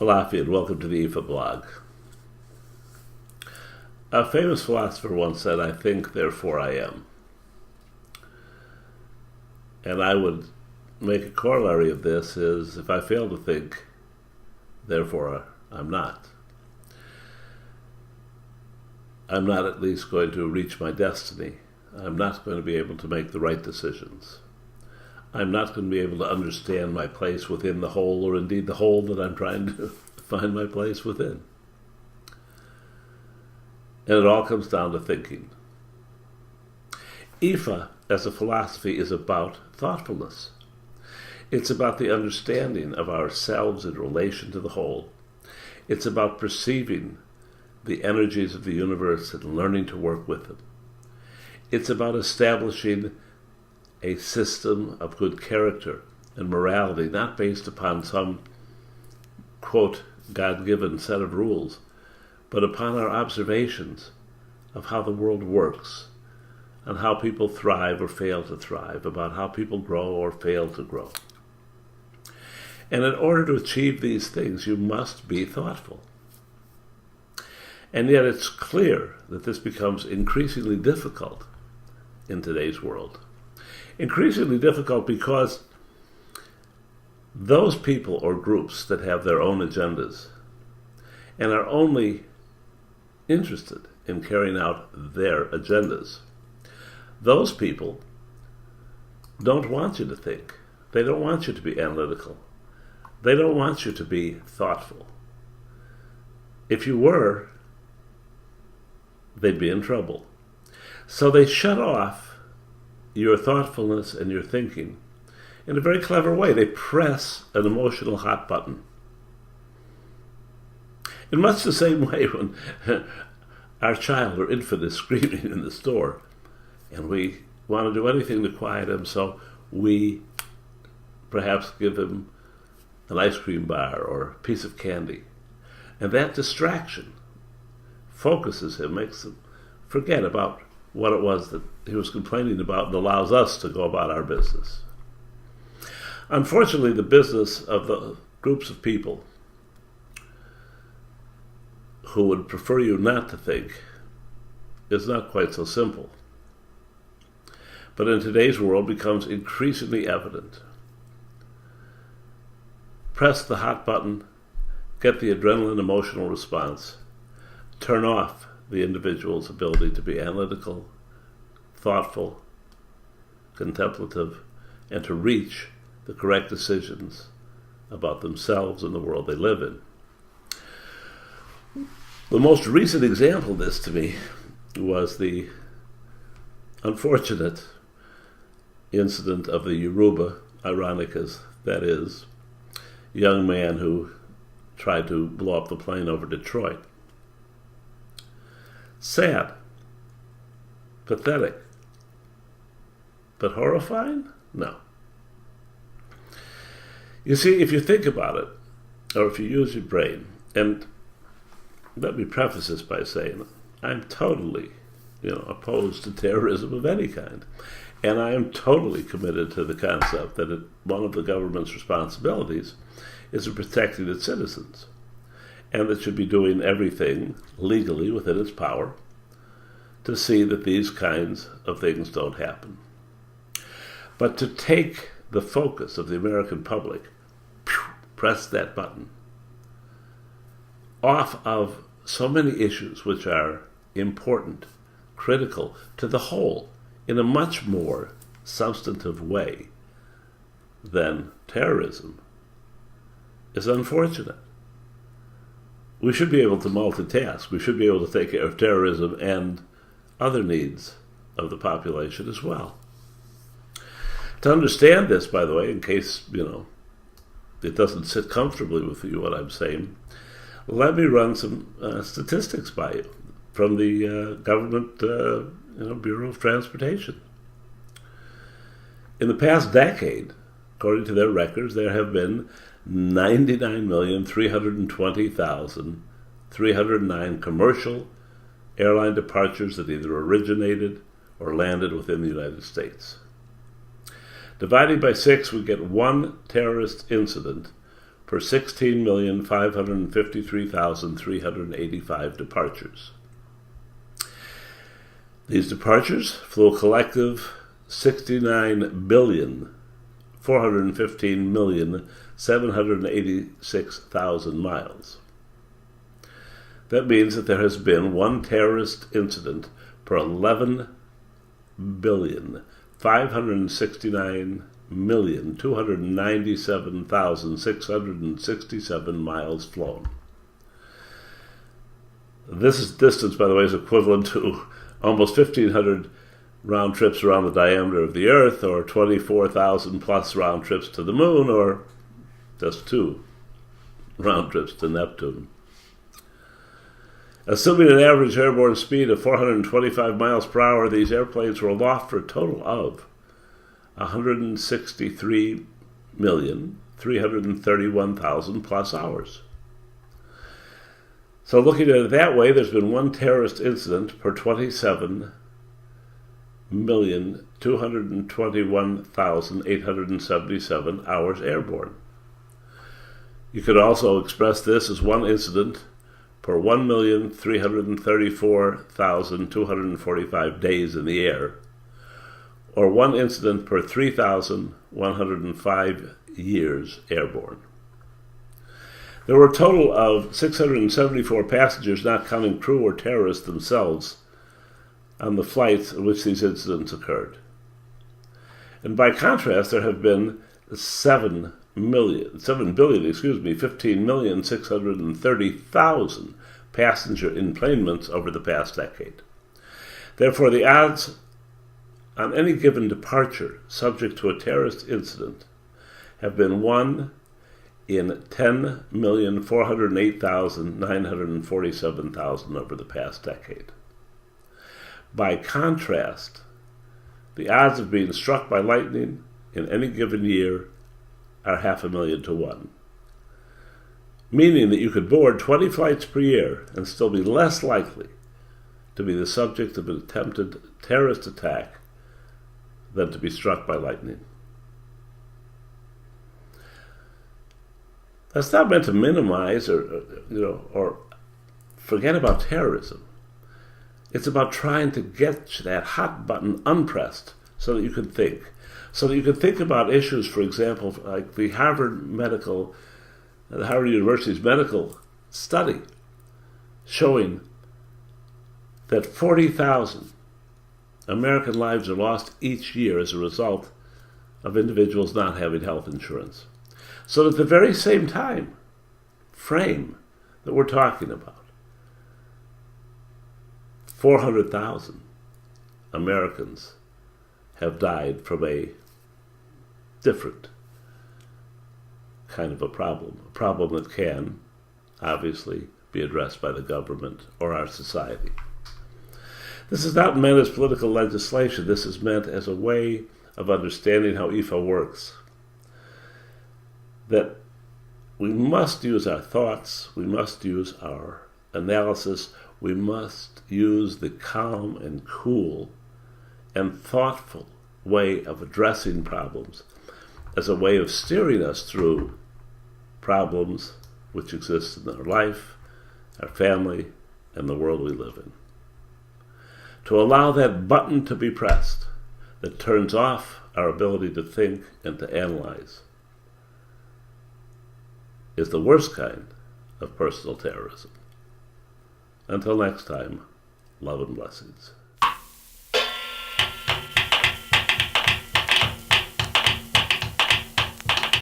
Olafi, and welcome to the Ifa blog. A famous philosopher once said, "I think, therefore I am." And I would make a corollary of this is, if I fail to think, therefore I'm not. I'm not at least going to reach my destiny. I'm not going to be able to make the right decisions. I'm not going to be able to understand my place within the whole, or indeed the whole that I'm trying to find my place within. And it all comes down to thinking. Ifa, as a philosophy, is about thoughtfulness. It's about the understanding of ourselves in relation to the whole. It's about perceiving the energies of the universe and learning to work with them. It's about establishing a system of good character and morality, not based upon some, quote, God-given set of rules, but upon our observations of how the world works, and how people thrive or fail to thrive, about how people grow or fail to grow. And in order to achieve these things, you must be thoughtful. And yet it's clear that this becomes increasingly difficult in today's world. Increasingly difficult because those people or groups that have their own agendas and are only interested in carrying out their agendas, those people don't want you to think. They don't want you to be analytical. They don't want you to be thoughtful. If you were, they'd be in trouble. So they shut off your thoughtfulness and your thinking in a very clever way. They press an emotional hot button. In much the same way when our child or infant is screaming in the store and we want to do anything to quiet him, so we perhaps give him an ice cream bar or a piece of candy. And that distraction focuses him, makes him forget about what it was that he was complaining about, and allows us to go about our business. Unfortunately, the business of the groups of people who would prefer you not to think is not quite so simple. But in today's world becomes increasingly evident. Press the hot button, get the adrenaline emotional response, turn off the individual's ability to be analytical, thoughtful, contemplative, and to reach the correct decisions about themselves and the world they live in. The most recent example of this to me was the unfortunate incident of the Yoruba, ironic as that is, young man who tried to blow up the plane over Detroit. Sad, pathetic, but horrifying? No. You see, if you think about it, or if you use your brain, and let me preface this by saying I'm totally, opposed to terrorism of any kind. And I am totally committed to the concept that one of the government's responsibilities is protecting its citizens, and that should be doing everything legally within its power to see that these kinds of things don't happen. But to take the focus of the American public, press that button, off of so many issues which are important, critical to the whole, in a much more substantive way than terrorism, is unfortunate. We should be able to multitask. We should be able to take care of terrorism and other needs of the population as well. To understand this, by the way, in case, it doesn't sit comfortably with you what I'm saying, let me run some statistics by you from the government Bureau of Transportation. In the past decade, according to their records, there have been 99,320,309 commercial airline departures that either originated or landed within the United States. Dividing by 6, we get one terrorist incident per 16,553,385 departures. These departures flew a collective 69,415,786,000 miles. That means that there has been one terrorist incident per 11,569,297,667 miles flown. This distance, by the way, is equivalent to almost 1,500 round trips around the diameter of the Earth, or 24,000 plus round trips to the Moon, or just 2 round trips to Neptune. Assuming an average airborne speed of 425 miles per hour, these airplanes were aloft for a total of 163,331,000 plus hours. So looking at it that way, there's been one terrorist incident per 27,221,877 hours airborne. You could also express this as one incident per 1,334,245 days in the air, or one incident per 3,105 years airborne. There were a total of 674 passengers, not counting crew or terrorists themselves, on the flights in which these incidents occurred. And by contrast, there have been 15,630,000 passenger enplanements over the past decade. Therefore, the odds on any given departure subject to a terrorist incident have been 1 in 10,408,947,000 over the past decade. By contrast, the odds of being struck by lightning in any given year are 500,000 to 1, meaning that you could board 20 flights per year and still be less likely to be the subject of an attempted terrorist attack than to be struck by lightning. That's not meant to minimize or forget about terrorism. It's about trying to get that hot button unpressed so that you can think. So that you can think about issues, for example, like the Harvard University's medical study showing that 40,000 American lives are lost each year as a result of individuals not having health insurance. So at the very same frame that we're talking about, 400,000 Americans have died from a different kind of a problem that can, obviously, be addressed by the government or our society. This is not meant as political legislation. This is meant as a way of understanding how Ifa works. That we must use our thoughts, we must use our analysis, we must use the calm and cool and thoughtful way of addressing problems as a way of steering us through problems which exist in our life, our family, and the world we live in. To allow that button to be pressed that turns off our ability to think and to analyze is the worst kind of personal terrorism. Until next time, love and blessings.